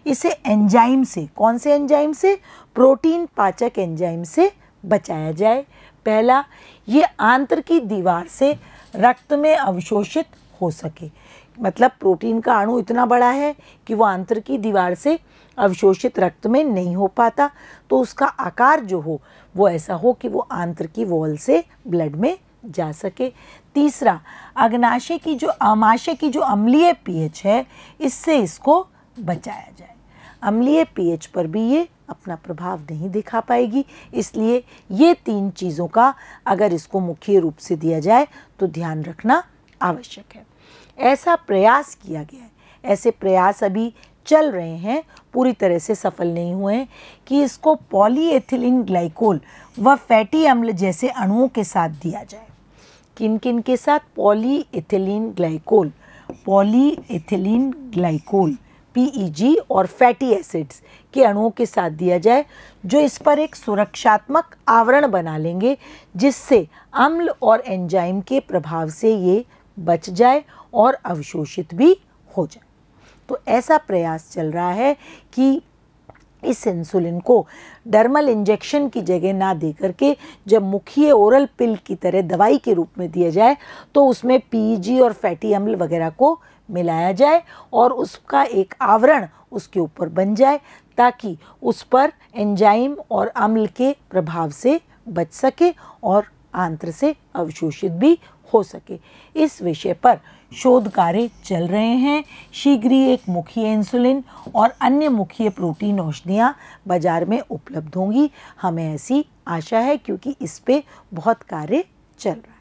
इसे एंजाइम से, कौन से एंजाइम से? प्रोटीन पाचक एंजाइम से बचाया जाए। पहला, ये आंत्र की दीवार से रक्त में अवशोषित हो सके। मतलब प्रोटीन का अणु इतना बड़ा है कि वो आंत्र की दीवार से अवशोषित रक्त में नहीं हो पाता, तो उसका आकार जो हो वो ऐसा हो कि वो आंत्र की वॉल से ब्लड में जा सके। तीसरा, अग्नाशय की जो आमाशय की जो अम्लीय पीएच है, इससे इसको बचाया जाए। अम्लीय पीएच पर भी ये अपना प्रभाव नहीं दिखा पाएगी, इसलिए ये 3 चीज़ों का अगर इसको मुख्य रूप से दिया जाए तो ध्यान रखना आवश्यक है। ऐसा प्रयास किया गया है, ऐसे प्रयास अभी चल रहे हैं, पूरी तरह से सफल नहीं हुए हैं, कि इसको पॉलीएथिलीन ग्लाइकोल व फैटी अम्ल जैसे अणुओं के साथ दिया जाए। किन किन के साथ? Polyethylene glycol, polyethylene glycol PEG और फैटी एसिड्स के अणुओं के साथ दिया जाए, जो इस पर एक सुरक्षात्मक आवरण बना लेंगे, जिससे अम्ल और एंजाइम के प्रभाव से ये बच जाए और अवशोषित भी हो जाए। तो ऐसा प्रयास चल रहा है कि इस इंसुलिन को डर्मल इंजेक्शन की जगह ना दे करके जब मुखीय ओरल पिल की तरह दवाई के रूप में दिया जाए, तो उसमें PEG और फैटी अम्ल वगैरह को मिलाया जाए और उसका एक आवरण उसके ऊपर बन जाए, ताकि उस पर एंजाइम और अम्ल के प्रभाव से बच सके और आंत्र से अवशोषित भी हो सके। इस विषय पर शोध कार्य चल रहे हैं। शीघ्र ही एक मुखीय इंसुलिन और अन्य मुखीय प्रोटीन औषधियाँ बाजार में उपलब्ध होंगी, हमें ऐसी आशा है, क्योंकि इस पे बहुत कार्य चल रहा है।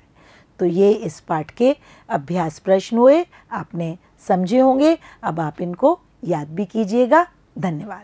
तो ये इस पाठ के अभ्यास प्रश्न हुए, आपने समझे होंगे, अब आप इनको याद भी कीजिएगा। धन्यवाद।